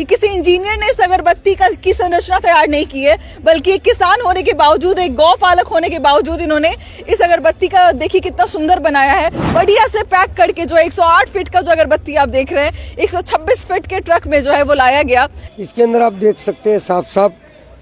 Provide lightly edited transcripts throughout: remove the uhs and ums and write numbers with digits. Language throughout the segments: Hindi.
कि किसी इंजीनियर ने इस अगरबत्ती की संरचना तैयार नहीं की है, बल्कि एक किसान होने के बावजूद, एक गौ पालक होने के बावजूद इन्होंने इस अगरबत्ती का देखिए कितना सुंदर बनाया है। बढ़िया से पैक करके जो 108 फीट का जो अगरबत्ती आप देख रहे हैं 126 फीट के ट्रक में जो है वो लाया गया। इसके अंदर आप देख सकते हैं साफ साफ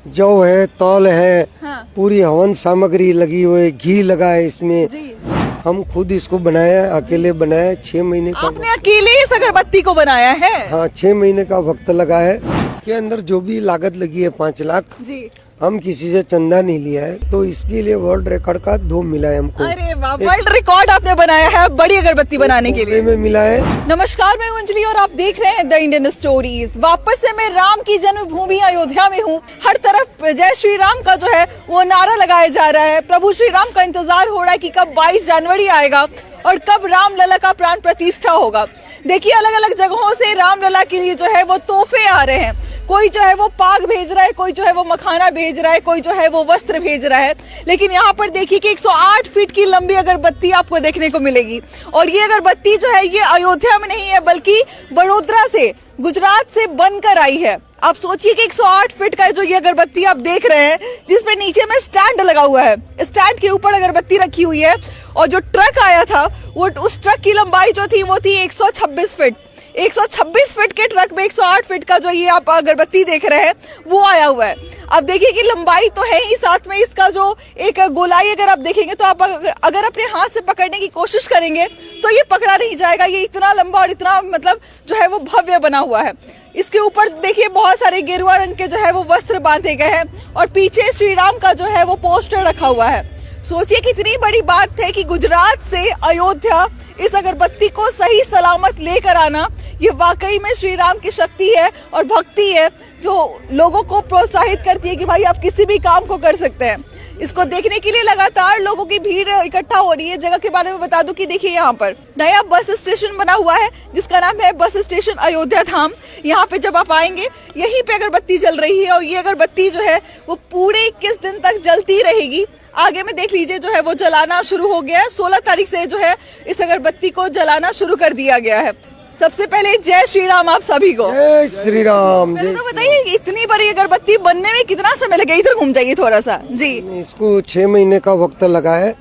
जौ है, तौल है, हाँ। पूरी हवन सामग्री लगी हुई है, घी लगा है इसमें। जी। हम खुद इसको बनाया, अकेले बनाया। 6 महीने का आपने अकेले इस अगरबत्ती को बनाया है? हाँ, 6 महीने का वक्त लगा है। इसके अंदर जो भी लागत लगी है 5 लाख, जी। हम किसी से चंदा नहीं लिया है, तो इसके लिए वर्ल्ड रिकॉर्ड का 2 मिला है हमको। अरे वाह, वर्ल्ड रिकॉर्ड आपने बनाया है बड़ी अगरबत्ती बनाने के लिए। में मिला है। नमस्कार, मैं हूं अंजलि और आप देख रहे हैं द इंडियन स्टोरीज। वापस से मैं राम की जन्मभूमि अयोध्या में हूं। हर तरफ जय श्री राम का जो है वो नारा लगाया जा रहा है। प्रभु श्री राम का इंतजार हो रहा है कि कब 22 जनवरी आएगा और कब रामलला का प्राण प्रतिष्ठा होगा। देखिए, अलग अलग जगहों से रामलला के लिए जो है वो तोहफे आ रहे हैं। कोई जो है वो पाग भेज रहा है, कोई जो है वो मखाना भेज रहा है, कोई जो है वो वस्त्र भेज रहा है। लेकिन यहाँ पर देखिए कि 108 फीट की लंबी अगरबत्ती आपको देखने को मिलेगी। और ये अगरबत्ती जो है ये अयोध्या में नहीं है, बल्कि बड़ोदरा से, गुजरात से बनकर आई है। आप सोचिए कि 108 फीट का जो ये अगरबत्ती आप देख रहे हैं, जिसपे नीचे में स्टैंड लगा हुआ है, स्टैंड के ऊपर अगरबत्ती रखी हुई है। और जो ट्रक आया था वो, उस ट्रक की लंबाई जो थी वो थी 126 फीट। 126 फीट के ट्रक में 108 फीट का जो ये आप अगरबत्ती देख रहे हैं वो आया हुआ है। अब देखिए कि लंबाई तो है ही, साथ में इसका जो एक गोलाई अगर आप देखेंगे तो आप अगर अपने हाथ से पकड़ने की कोशिश करेंगे तो ये पकड़ा नहीं जाएगा। ये इतना लंबा और इतना मतलब जो है वो भव्य बना हुआ है। इसके ऊपर देखिए बहुत सारे गेरुआ रंग के जो है वो वस्त्र बांधे गए हैं और पीछे श्री राम का जो है वो पोस्टर रखा हुआ है। सोचिए कितनी बड़ी बात है कि गुजरात से अयोध्या इस अगरबत्ती को सही सलामत लेकर आना, ये वाकई में श्री राम की शक्ति है और भक्ति है जो लोगों को प्रोत्साहित करती है कि भाई आप किसी भी काम को कर सकते हैं। इसको देखने के लिए लगातार लोगों की भीड़ इकट्ठा हो रही है। जगह के बारे में बता दूं कि देखिए यहाँ पर नया बस स्टेशन बना हुआ है जिसका नाम है बस स्टेशन अयोध्या धाम। यहाँ पे जब आप आएंगे यहीं पे अगरबत्ती जल रही है और ये अगरबत्ती जो है वो पूरे 21 दिन तक जलती रहेगी। आगे में देख लीजिए जो है वो जलाना शुरू हो गया है। 16 तारीख से जो है इस अगरबत्ती को जलाना शुरू कर दिया गया है। सबसे पहले जय श्री राम आप सभी को। जय श्री राम। तो बताइए इतनी बड़ी अगरबत्ती बनने में कितना समय लगे? इधर घूम जाइए थोड़ा सा जी। इसको 6 महीने का वक्त लगा है।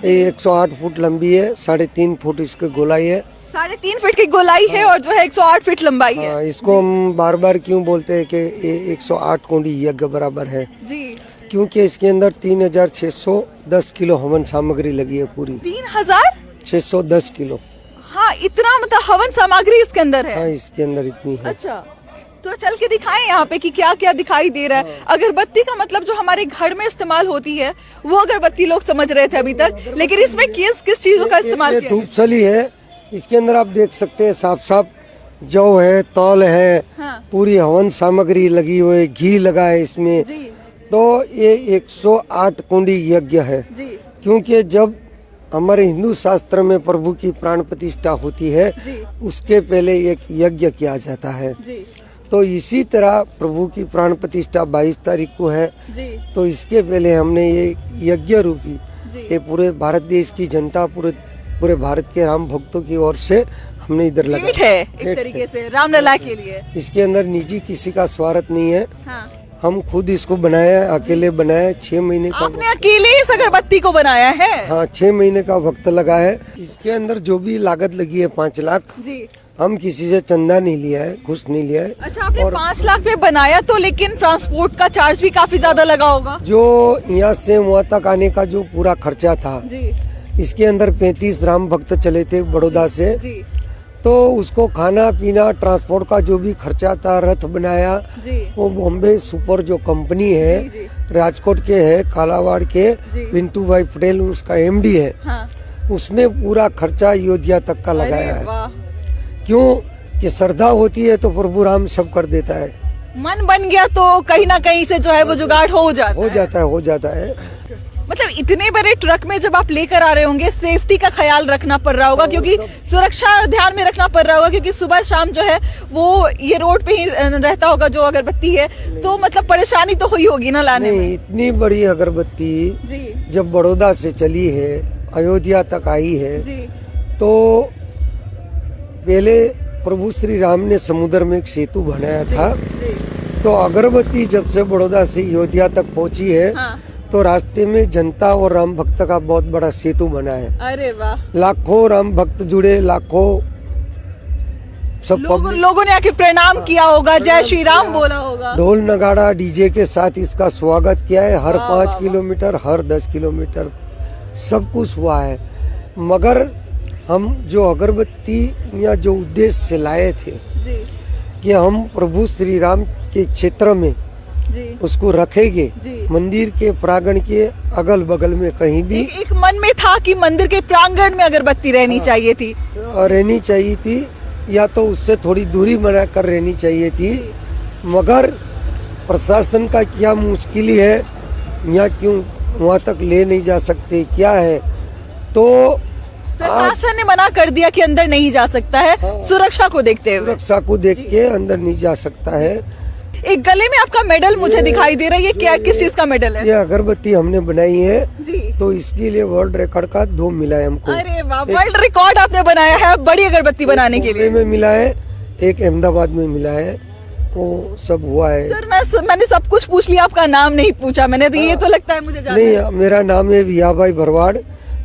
ये 108 फुट लंबी है, 3.5 फुट इसकी गोलाई है। 3.5 फीट की गोलाई है और जो है 108 फीट लंबाई है। इसको हम बार बार क्यों बोलते हैं कि ये 108 कुंडी यज्ञ बराबर है जी, क्योंकि इसके अंदर 3610 किलो हवन सामग्री लगी है। पूरी 3610 किलो। हाँ, इतना मतलब हवन सामग्री इसके अंदर है। हाँ, इसके अंदर इतनी है। अच्छा, तो चल के दिखाएं यहाँ पे कि क्या क्या दिखाई दे रहा है। अगरबत्ती का मतलब जो हमारे घर में इस्तेमाल होती है वो अगरबत्ती लोग समझ रहे थे अभी तक, लेकिन इसमें किस चीजों का इस्तेमाल किया? धूपसली है। इसके अंदर आप देख सकते हैं साफ साफ जौ है, तौल है, हाँ। पूरी हवन सामग्री लगी हुई है, घी लगा है इसमें। जी। तो ये 108 कुंडी यज्ञ है जी। क्योंकि जब हमारे हिंदू शास्त्र में प्रभु की प्राण प्रतिष्ठा होती है जी। उसके पहले एक यज्ञ किया जाता है। जी। तो इसी तरह प्रभु की प्राण प्रतिष्ठा 22 तारीख को है। जी। तो इसके पहले हमने ये यज्ञ रूपी जी। ये पूरे भारत देश की जनता, पूरे भारत के राम भक्तों की ओर से हमने इधर लगा है एक तरीके से रामलला के लिए। इसके अंदर निजी किसी का स्वार्थ नहीं है। हाँ। हम खुद इसको बनाया, अकेले बनाया। 6 महीने का आपने अकेले इस अगरबत्ती को बनाया है? हाँ, 6 महीने का वक्त लगा है। इसके अंदर जो भी लागत लगी है 5 लाख, जी। हम किसी से चंदा नहीं लिया है, घुस नहीं लिया है। अच्छा, आपने 5 लाख पे बनाया तो, लेकिन ट्रांसपोर्ट का चार्ज भी काफी ज्यादा लगा होगा। जो यहाँ से वहाँ तक आने का जो पूरा खर्चा था जी। इसके अंदर 35 राम भक्त चले थे बड़ौदा से। जी। तो उसको खाना पीना, ट्रांसपोर्ट का जो भी खर्चा था, रथ बनाया, जी। वो बॉम्बे सुपर जो कंपनी है, जी, जी। राजकोट के है, कालावाड़ के जी। पिंटू भाई पटेल उसका MD है। हाँ। उसने पूरा खर्चा अयोध्या तक का लगाया है। वाह। क्यों कि श्रद्धा होती है तो प्रभु राम सब कर देता है। मन बन गया तो कहीं ना कहीं से जो है वो जुगाड़ हो जाता है। मतलब इतने बड़े ट्रक में जब आप लेकर आ रहे होंगे, सेफ्टी का ख्याल रखना पड़ रहा होगा, क्योंकि सुरक्षा ध्यान में रखना पड़ रहा होगा, क्योंकि सुबह शाम जो है वो ये रोड पे ही रहता होगा जो अगरबत्ती है। तो मतलब परेशानी तो हुई होगी ना लाने में। इतनी बड़ी अगरबत्ती जी। जब बड़ौदा से चली है, अयोध्या तक आई है, जी। तो पहले प्रभु श्री राम ने समुद्र में एक सेतु बनाया था। जी। तो अगरबत्ती जब से बड़ौदा से अयोध्या तक पहुंची है, हाँ। तो रास्ते में जनता और राम भक्त का बहुत बड़ा सेतु बना है। अरे वाह। लाखों राम भक्त जुड़े, लाखों सब लोगों ने आके प्रणाम किया होगा, जय श्री राम बोला होगा। ढोल नगाड़ा डीजे के साथ इसका स्वागत किया है। हर 5 किलोमीटर, हर 10 किलोमीटर सब कुछ हुआ है। मगर हम जो अगरबत्ती या जो उद्देश्य से लाए थे जी। कि हम प्रभु श्री राम के क्षेत्र में जी। उसको रखेंगे, जी। मंदिर के प्रांगण के अगल बगल में कहीं भी एक मन में था कि मंदिर के प्रांगण में अगरबत्ती रहनी चाहिए थी। रहनी चाहिए थी, या तो उससे थोड़ी दूरी बना कर रहनी चाहिए थी। मगर प्रशासन का क्या मुश्किल है, या क्यों वहाँ तक ले नहीं जा सकते, क्या है, तो प्रशासन ने मना कर दिया कि अंदर नहीं जा सकता है, सुरक्षा को देखते हुए। सुरक्षा को देख के अंदर नहीं जा सकता है। एक गले में आपका मेडल मुझे दिखाई दे रहा है, ये क्या, किस चीज का मेडल है? ये अगरबत्ती हमने बनाई है जी। तो इसके लिए वर्ल्ड रिकॉर्ड का 2 मिला है हमको। अरे वाह, वर्ल्ड रिकॉर्ड आपने बनाया है बड़ी अगरबत्ती बनाने के लिए। में मिला है, एक अहमदाबाद में मिला है, वो सब हुआ है। सर मैंने सब कुछ पूछ लिया, आपका नाम नहीं पूछा मैंने, तो ये तो लगता है मुझे जानना है। नहीं, मेरा नाम है विया भाई भरवाड़।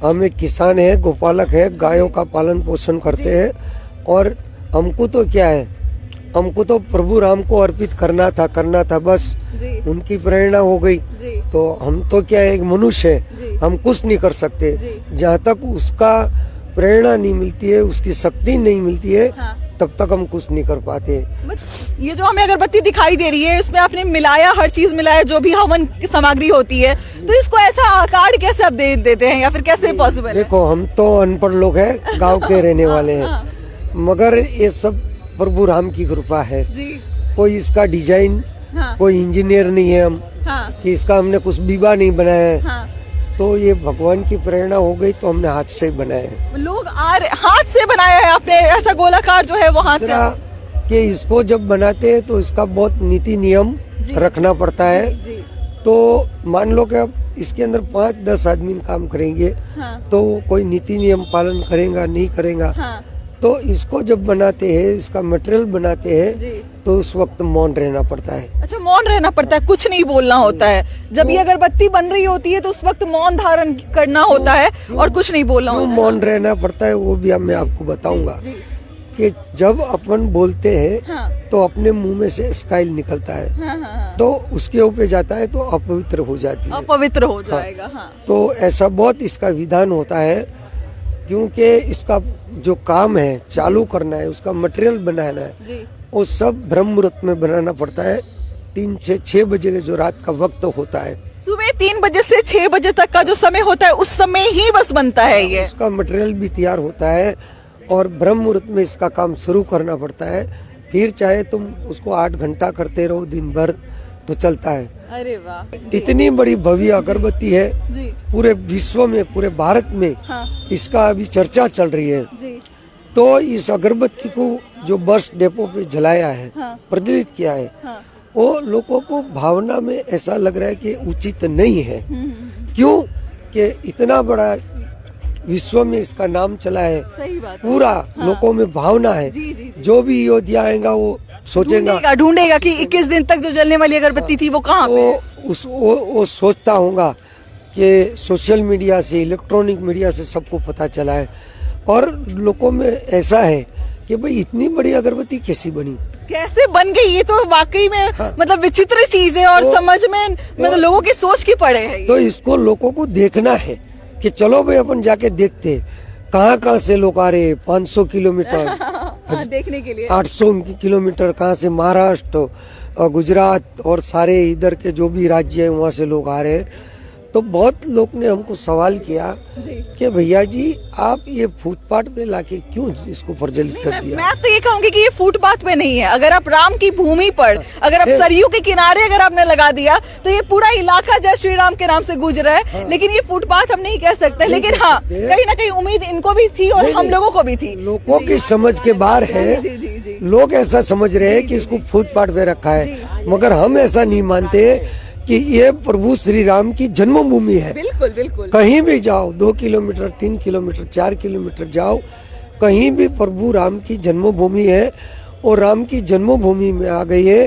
हम एक किसान है, गोपालक है, गायों का पालन पोषण करते हैं। और हमको तो क्या है, हमको तो प्रभु राम को अर्पित करना था बस। जी। उनकी प्रेरणा हो गई। जी। तो हम तो क्या है, एक मनुष्य है, जी। हम कुछ नहीं कर सकते जी। जहाँ तक उसका प्रेरणा नहीं मिलती है, उसकी शक्ति नहीं मिलती है, हाँ। तब तक हम कुछ नहीं कर पाते। ये जो हमें अगरबत्ती दिखाई दे रही है, इसमें आपने मिलाया, हर चीज मिलाया जो भी हवन की सामग्री होती है, तो इसको ऐसा आकार कैसे आप दे देते हैं, या फिर कैसे पॉसिबल है? देखो, हम तो अनपढ़ लोग हैं, गांव के रहने वाले हैं, मगर ये सब प्रभु राम की कृपा है। जी। कोई इसका डिजाइन, हाँ। कोई इंजीनियर नहीं है हम, हाँ। कि इसका हमने कुछ बीबा नहीं बनाया है। हाँ। तो ये भगवान की प्रेरणा हो गई, तो हमने हाथ से बनाया है। लोग हाथ से बनाया है आपने, ऐसा गोलाकार जो है वो हाथ से। कि इसको जब बनाते हैं तो इसका बहुत नीति नियम रखना पड़ता है। जी। तो मान लो कि अब इसके अंदर 5-10 आदमी काम करेंगे, हाँ। तो कोई नीति नियम पालन करेगा नहीं करेगा। हाँ। तो इसको जब बनाते हैं, इसका मटेरियल बनाते जी। हैं, तो उस वक्त मौन रहना पड़ता है। अच्छा, मौन रहना पड़ता है, कुछ नहीं बोलना होता है। जब ये अगरबत्ती बन रही होती है तो उस वक्त मौन धारण करना होता है और कुछ नहीं बोलना क्यों होता है। मौन रहना पड़ता है वो भी मैं आपको बताऊंगा। जी। कि जब अपन बोलते हैं, हाँ। तो अपने मुंह में से स्काइल निकलता है, हाँ। तो उसके ऊपर जाता है तो अपवित्र हो जाती है, अपवित्र हो जाएगा। हाँ। तो ऐसा बहुत इसका विधान होता है। क्योंकि इसका जो काम है चालू करना है, उसका मटेरियल बनाना है, जी। वो सब ब्रह्म मुहूर्त में बनाना पड़ता है। 3 से 6 बजे के जो रात का वक्त होता है, सुबह 3 बजे से 6 बजे तक का जो समय होता है, उस समय ही बस बनता है ये। उसका मटेरियल भी तैयार होता है, और ब्रह्म मुहूर्त में इसका काम शुरू करना पड़ता है। फिर चाहे तुम उसको 8 घंटा करते रहो दिन भर, तो चलता है। अरे वाह। इतनी बड़ी भव्य अगरबत्ती है, जी। पूरे विश्व में, पूरे भारत में हाँ। इसका अभी चर्चा चल रही है। जी। तो इस अगरबत्ती को जो बस डेपो पे जलाया है, हाँ। प्रज्वलित किया है, हाँ। वो लोगों को भावना में ऐसा लग रहा है कि उचित नहीं है। क्यों कि इतना बड़ा विश्व में इसका नाम चला है, सही बात है। पूरा लोगों में भावना है। जी, जी, जी। जो भी अयोध्या आएगा वो सोचेगा, ढूंढेगा कि 21 दिन तक जो जलने वाली अगरबत्ती थी वो कहाँ पे है? वो सोचता होगा कि सोशल मीडिया से, इलेक्ट्रॉनिक मीडिया से सबको पता चला है। और लोगों में ऐसा है कि भाई इतनी बड़ी अगरबत्ती कैसी बनी, कैसे बन गई, ये तो वाकई में मतलब विचित्र चीज है, और समझ में मतलब लोगों की सोच की पड़े है। तो इसको लोगों को देखना है कि चलो भाई अपन जाके देखते हैं कहाँ से लोग आ रहे हैं। 500 किलोमीटर देखने के लिए 800 किलोमीटर कहाँ से, महाराष्ट्र, गुजरात और सारे इधर के जो भी राज्य है वहाँ से लोग आ रहे हैं। तो बहुत लोग ने हमको सवाल किया कि भैया जी आप ये फुटपाथ पे लाके क्यों इसको प्रज्वलित कर दिया। मैं तो ये कहूंगी कि ये फुटपाथ पे नहीं है। अगर आप राम की भूमि पर, अगर आप सरयू के किनारे अगर आपने लगा दिया, तो ये पूरा इलाका जय श्री राम के नाम से गूंज रहा है। लेकिन ये फुटपाथ हम नहीं कह सकते। लेकिन हाँ, कहीं ना कहीं उम्मीद इनको भी थी और हम लोगों को भी थी। लोगों की समझ के बाहर है, लोग ऐसा समझ रहे हैं कि इसको फुटपाथ पे रखा है, मगर हम ऐसा नहीं मानते कि ये प्रभु श्री राम की जन्मभूमि है। बिल्कुल बिल्कुल। कहीं भी जाओ, 2 किलोमीटर, 3 किलोमीटर, 4 किलोमीटर जाओ, कहीं भी प्रभु राम की जन्मभूमि है और राम की जन्मभूमि में आ गई है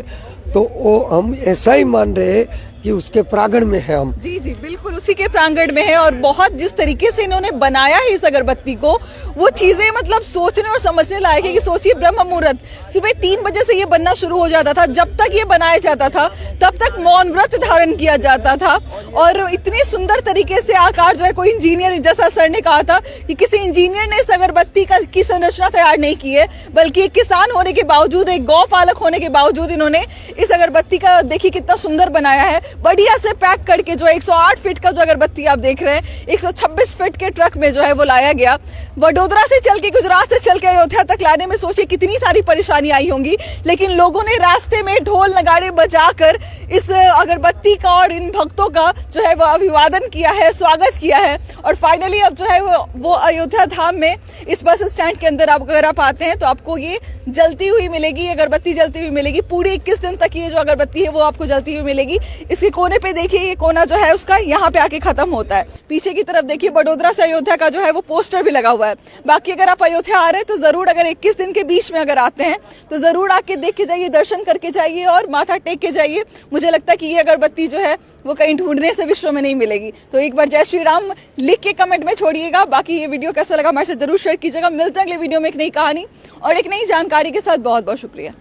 तो वो हम ऐसा ही मान रहे हैं कि उसके प्रांगण में है हम। जी जी बिल्कुल उसी के प्रांगण में है। और बहुत जिस तरीके से इन्होंने बनाया है इस अगरबत्ती को, वो चीजें मतलब सोचने और समझने लायक है कि सोचिए ब्रह्म मुहूर्त सुबह 3 बजे से ये बनना शुरू हो जाता था। जब तक ये बनाया जाता था तब तक मौन व्रत धारण किया जाता था और इतने सुंदर तरीके से आकार जो है, कोई इंजीनियर, जैसा सर ने कहा था कि किसी इंजीनियर ने इस अगरबत्ती की संरचना तैयार नहीं की है, बल्कि एक किसान होने के बावजूद, एक गौ पालक होने के बावजूद इन्होंने इस अगरबत्ती का देखिए कितना सुंदर बनाया है। बढ़िया से पैक करके जो है 108 फीट का जो अगरबत्ती आप देख रहे हैं 126 फीट के ट्रक में जो है वो लाया गया। वडोदरा से चल के, गुजरात से चल के अयोध्या तक लाने में सोचिए कितनी सारी परेशानी आई होंगी, लेकिन लोगों ने रास्ते में ढोल नगाड़े बजाकर इस अगरबत्ती का और इन भक्तों का जो है वो अभिवादन किया है, स्वागत किया है। और फाइनली अब जो है वो अयोध्या धाम में इस बस स्टैंड के अंदर आप अगर आप आते हैं तो आपको ये जलती हुई मिलेगी, अगरबत्ती जलती हुई मिलेगी। पूरे 21 दिन तक ये जो अगरबत्ती है वो आपको जलती हुई मिलेगी। इसके कोने पे देखिए, ये कोना जो है उसका यहाँ पे आके खत्म होता है। पीछे की तरफ देखिए वडोदरा से अयोध्या का जो है वो पोस्टर भी लगा हुआ है। बाकी अगर आप अयोध्या आ रहे हैं तो जरूर, अगर 21 दिन के बीच में अगर आते हैं तो जरूर आके देख के जाइए, दर्शन करके जाइए और माथा टेक के जाइए। मुझे लगता है कि ये अगरबत्ती जो है वो कहीं ढूंढने से विश्व में नहीं मिलेगी। तो एक बार जय श्री राम लिख के कमेंट में छोड़िएगा। बाकी ये वीडियो कैसा लगा हमारे साथ जरूर शेयर कीजिएगा। मिलते हैं अगले वीडियो में एक नई कहानी और एक नई जानकारी के साथ। बहुत बहुत शुक्रिया।